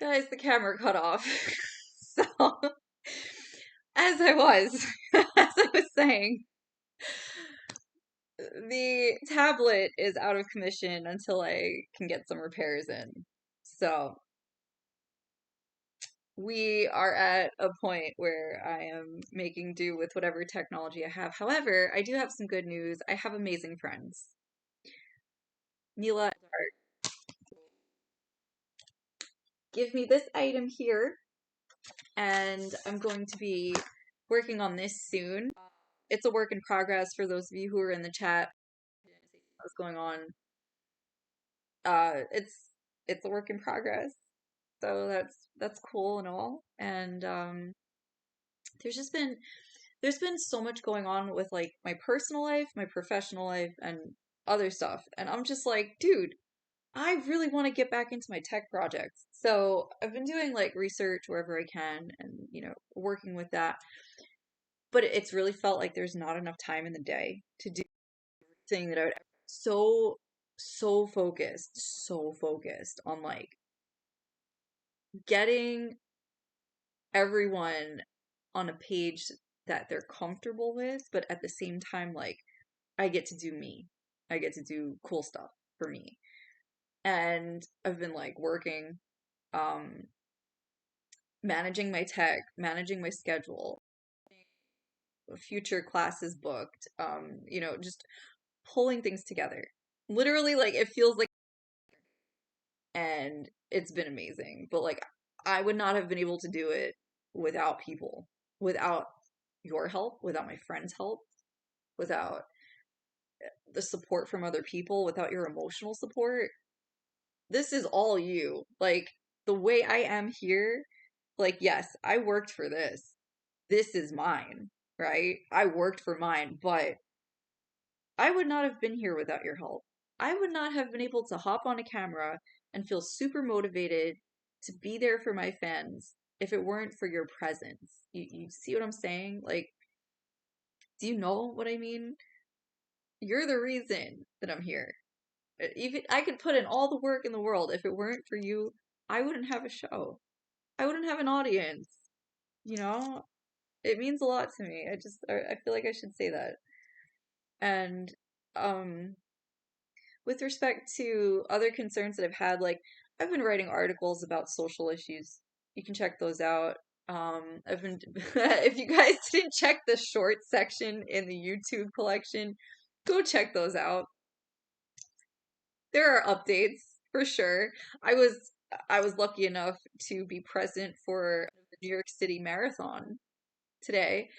Guys, the camera cut off. So, as I was, as I was saying, the tablet is out of commission until I can get some repairs in. So, we are at a point where I am making do with whatever technology I have. However, I do have some good news. I have amazing friends. Mila and Art, give me this item here, and I'm going to be working on this soon. It's a work in progress for those of you who are in the chat. What's going on? It's a work in progress, so that's cool and all. And there's just been there's been so much going on with like my personal life, my professional life, and other stuff. And I'm just like, dude, I really want to get back into my tech projects. So I've been doing like research wherever I can and, working with that. But it's really felt like there's not enough time in the day to do everything that I would so so focused on like getting everyone on a page that they're comfortable with, but at the same time, like I get to do me. I get to do cool stuff for me. And I've been like working, um, managing my tech, managing my schedule, future classes booked, just pulling things together. Literally, like it feels like, and it's been amazing. But like, I would not have been able to do it without people, without your help, without my friends' help, without the support from other people, without your emotional support. This is all you. Like, the way I am here, like, yes, I worked for this. This is mine, right? I worked for mine, but I would not have been here without your help. I would not have been able to hop on a camera and feel super motivated to be there for my fans if it weren't for your presence. You see what I'm saying? Like, do you know what I mean? You're the reason that I'm here. Even I could put in all the work in the world. If it weren't for you, I wouldn't have a show. I wouldn't have an audience. You know, it means a lot to me. I feel like I should say that. And um, with respect to other concerns that I've had, like I've been writing articles about social issues. You can check those out. I've been if you guys didn't check the short section in the YouTube collection, go check those out. There are updates for sure. I was I was lucky enough to be present for the New York City Marathon today.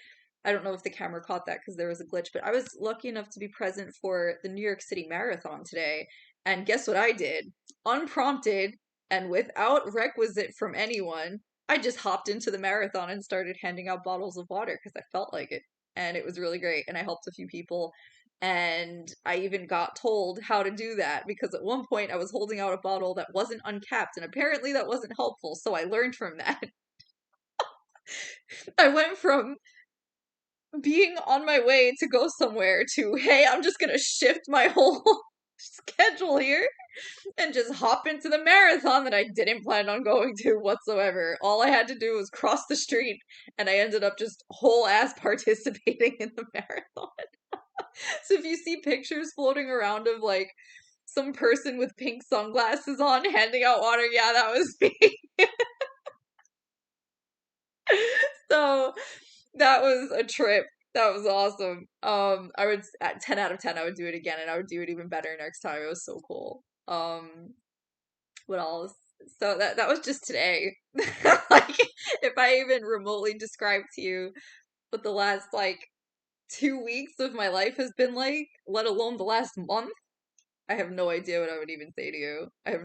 I don't know if the camera caught that because there was a glitch, but I was lucky enough to be present for the New York City Marathon today. And guess what I did? Unprompted and without requisite from anyone, I just hopped into the marathon and started handing out bottles of water because I felt like it. And it was really great. And I helped a few people. And I even got told how to do that because at one point I was holding out a bottle that wasn't uncapped, and apparently that wasn't helpful. So I learned from that. I went from being on my way to go somewhere to, hey, I'm just gonna shift my whole schedule here and just hop into the marathon that I didn't plan on going to whatsoever. All I had to do was cross the street, and I ended up just whole ass participating in the marathon. So if you see pictures floating around of like some person with pink sunglasses on handing out water, yeah, that was me. So that was a trip. That was awesome. I would at 10 out of 10, I would do it again, and I would do it even better next time. It was so cool. What else? So that was just today. Like, if I even remotely describe to you what the last like 2 weeks of my life has been like, let alone the last month, I have no idea what I would even say to you. I have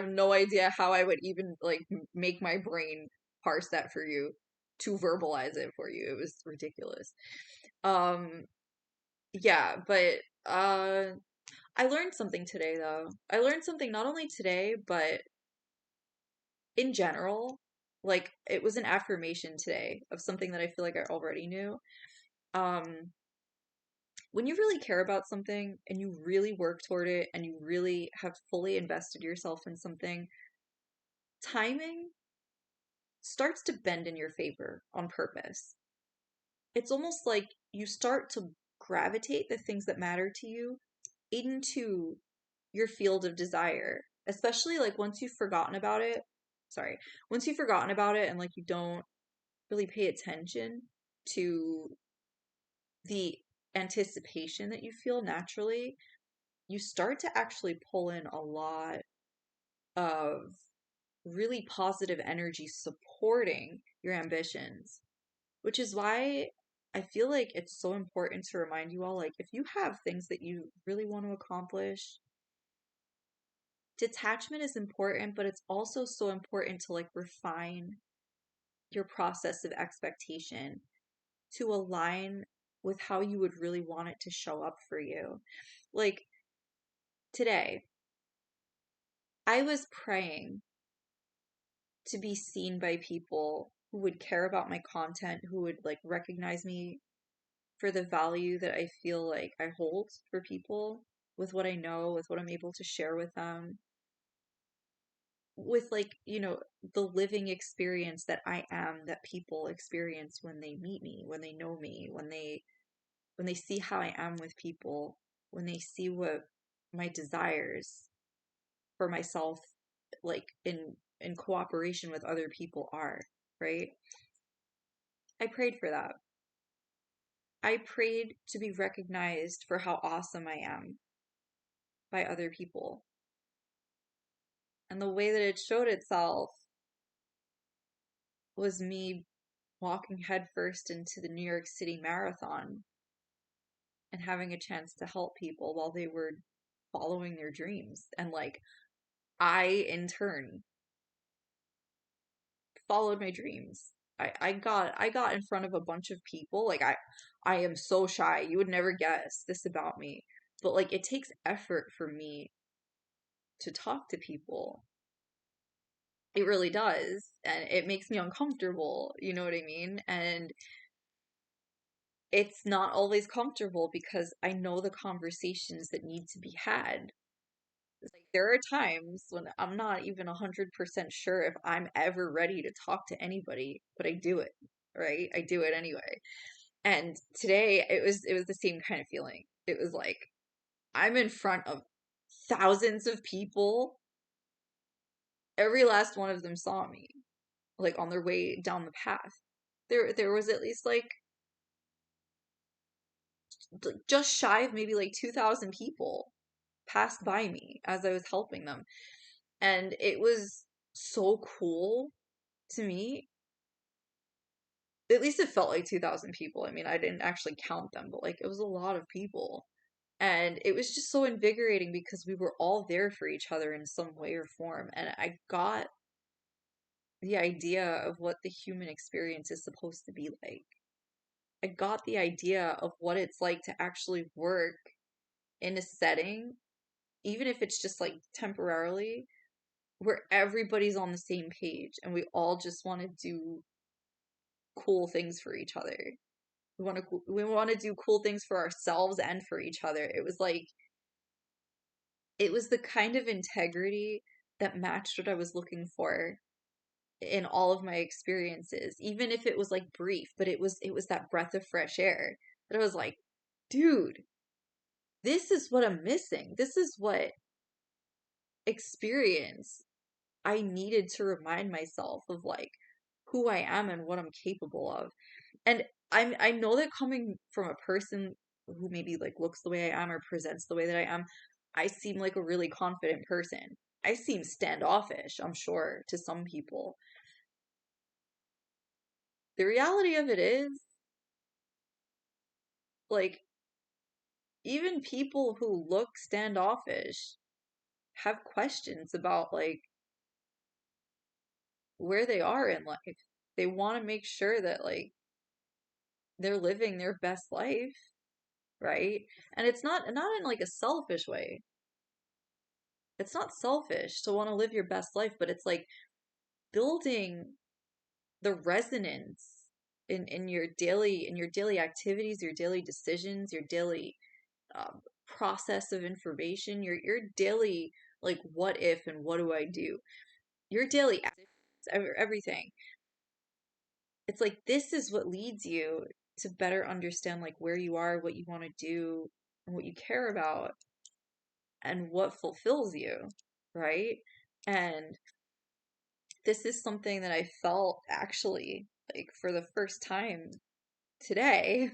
no idea how I would even like make my brain parse that for you to verbalize it for you. It was ridiculous. Um, yeah, but I learned something today though. I learned something not only today, but in general. Like it was an affirmation today of something that I feel like I already knew. Um, when you really care about something and you really work toward it and you really have fully invested yourself in something, timing starts to bend in your favor on purpose. It's almost like you start to gravitate the things that matter to you into your field of desire, especially like once you've forgotten about it. Sorry, once you've forgotten about it and like you don't really pay attention to the anticipation that you feel naturally, you start to actually pull in a lot of really positive energy supporting your ambitions, which is why I feel like it's so important to remind you all, like, if you have things that you really want to accomplish, detachment is important, but it's also so important to like refine your process of expectation to align with how you would really want it to show up for you. Like today, I was praying to be seen by people who would care about my content, who would like recognize me for the value that I feel like I hold for people with what I know, with what I'm able to share with them, with like, the living experience that I am that people experience when they meet me, when they know me, when they see how I am with people, when they see what my desires for myself like in cooperation with other people are, right? I prayed for that. I prayed to be recognized for how awesome I am by other people. And the way that it showed itself was me walking headfirst into the New York City Marathon and having a chance to help people while they were following their dreams. And like, I in turn followed my dreams. I got in front of a bunch of people. Like I am so shy. You would never guess this about me. But like it takes effort for me to talk to people. It really does. And it makes me uncomfortable, you know what I mean? And it's not always comfortable because I know the conversations that need to be had. Like there are times when I'm not even 100% sure if I'm ever ready to talk to anybody, but I do it, right? I do it anyway. And today it was the same kind of feeling. It was like I'm in front of thousands of people. Every last one of them saw me, like on their way down the path. There was at least like just shy of maybe like 2,000 people passed by me as I was helping them. And it was so cool to me. At least it felt like 2,000 people. I mean, I didn't actually count them, but like it was a lot of people. And it was just so invigorating because we were all there for each other in some way or form. And I got the idea of what the human experience is supposed to be like. I got the idea of what it's like to actually work in a setting, even if it's just like temporarily, where everybody's on the same page and we all just want to do cool things for each other. We want to do cool things for ourselves and for each other. It was like it was the kind of integrity that matched what I was looking for in all of my experiences, even if it was like brief, but it was that breath of fresh air that I was like, dude, this is what I'm missing. This is what experience I needed to remind myself of like who I am and what I'm capable of. And I know that coming from a person who maybe like looks the way I am or presents the way that I am, I seem like a really confident person. I seem standoffish, I'm sure, to some people. The reality of it is, like, even people who look standoffish have questions about like where they are in life. They want to make sure that like they're living their best life, right? And it's not in like a selfish way. It's not selfish to want to live your best life, but it's like building the resonance in your daily activities, your daily decisions, your daily process of information, your daily like what if and what do I do. your daily actions, everything. It's like this is what leads you to better understand like where you are, what you want to do, and what you care about, and what fulfills you, right? And this is something that I felt actually like for the first time today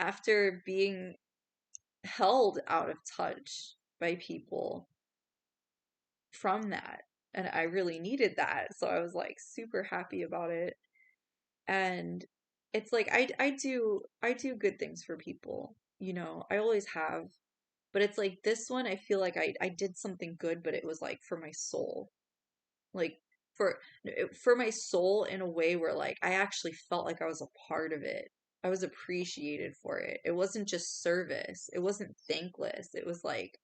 after being held out of touch by people from that. And I really needed that. So I was like super happy about it. And it's like I do good things for people. I always have. But it's like this one I feel like I did something good, but it was like for my soul. Like for for my soul in a way where like I actually felt like I was a part of it. I was appreciated for it. It wasn't just service. It wasn't thankless. It was like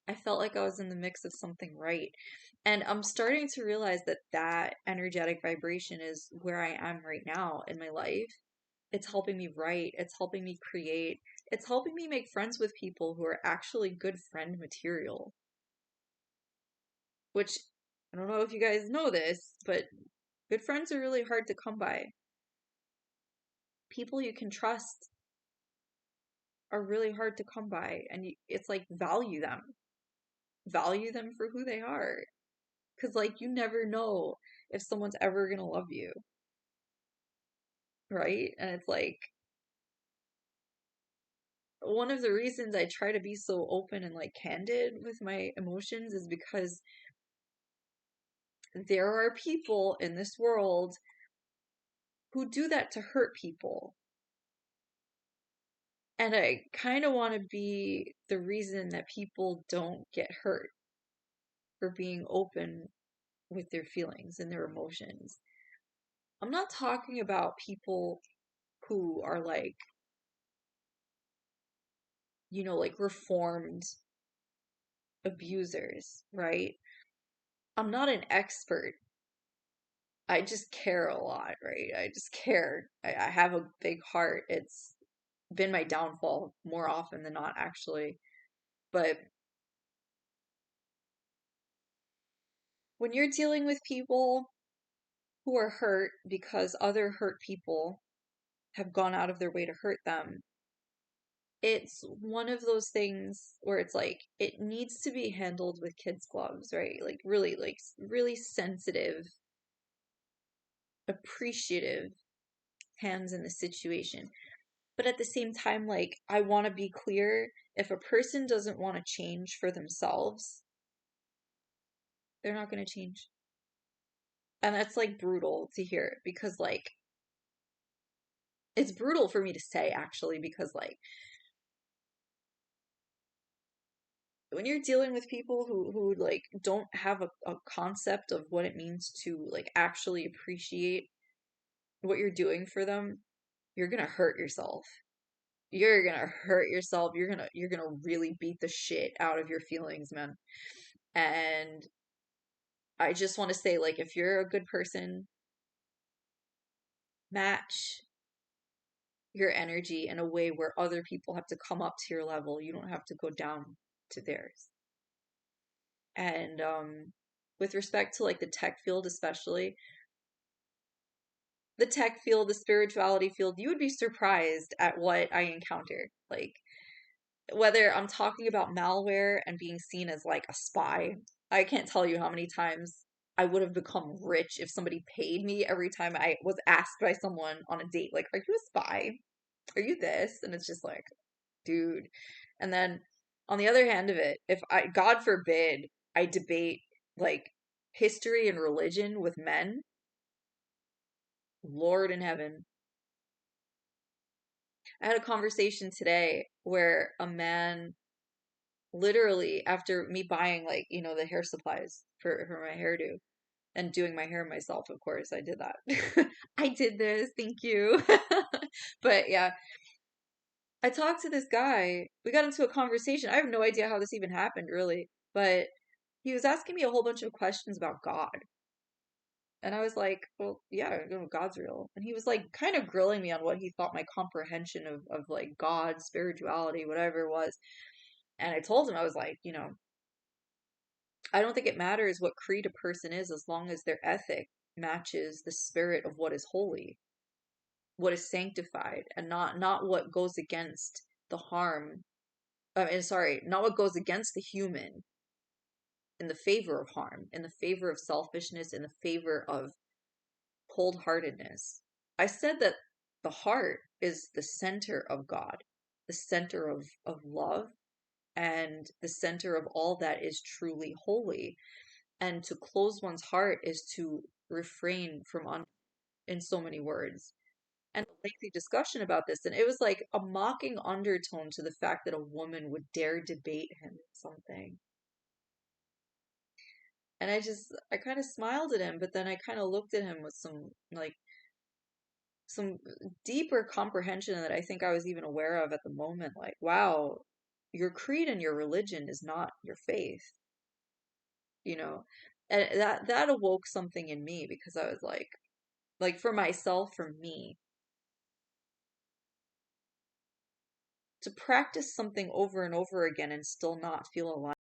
I felt like I was in the mix of something right. And I'm starting to realize that that energetic vibration is where I am right now in my life. It's helping me write, it's helping me create, it's helping me make friends with people who are actually good friend material, which I don't know if you guys know this, but good friends are really hard to come by. People you can trust are really hard to come by, and it's like value them for who they are. Because, like, you never know if someone's ever gonna love you, right? And it's like one of the reasons I try to be so open and like candid with my emotions is because there are people in this world who do that to hurt people. And I kind of want to be the reason that people don't get hurt for being open with their feelings and their emotions. I'm not talking about people who are like, like reformed abusers, right? I'm not an expert. I just care a lot, right? I just care. I have a big heart. It's been my downfall more often than not, actually. But when you're dealing with people who are hurt because other hurt people have gone out of their way to hurt them, it's one of those things where it's like it needs to be handled with kids' gloves, right? Like really sensitive, appreciative hands in the situation. But at the same time, like I want to be clear, if a person doesn't want to change for themselves, they're not going to change. And that's like brutal to hear because like it's brutal for me to say actually because like when you're dealing with people who like don't have a concept of what it means to like actually appreciate what you're doing for them, you're gonna hurt yourself. You're gonna hurt yourself. You're gonna really beat the shit out of your feelings, man. And I just want to say, like, if you're a good person, match your energy in a way where other people have to come up to your level. You don't have to go down to theirs. And with respect to like the tech field, especially the tech field, the spirituality field, you would be surprised at what I encounter. Like, whether I'm talking about malware and being seen as like a spy, I can't tell you how many times I would have become rich if somebody paid me every time I was asked by someone on a date, like, are you a spy? Are you this? And it's just like, dude. And then on the other hand of it, if I, God forbid, I debate like history and religion with men, Lord in heaven. I had a conversation today where a man literally after me buying like, the hair supplies for my hairdo and doing my hair myself, of course, I did that. I did this, thank you. But yeah, I talked to this guy. We got into a conversation. I have no idea how this even happened, really. But he was asking me a whole bunch of questions about God. And I was like, well, yeah, God's real. And he was like kind of grilling me on what he thought my comprehension of like God, spirituality, whatever it was. And I told him, I was like, I don't think it matters what creed a person is as long as their ethic matches the spirit of what is holy, what is sanctified, and not what goes against the harm. I mean, sorry, not what goes against the human in the favor of harm, in the favor of selfishness, in the favor of cold-heartedness. I said that the heart is the center of God, the center of love, and the center of all that is truly holy. And to close one's heart is to refrain from in so many words. And a lengthy discussion about this, and it was like a mocking undertone to the fact that a woman would dare debate him something. And I kind of smiled at him, but then I kind of looked at him with some deeper comprehension that I think I was even aware of at the moment. Like, wow, your creed and your religion is not your faith, you know? And that awoke something in me because I was like for myself, for me, to practice something over and over again and still not feel aligned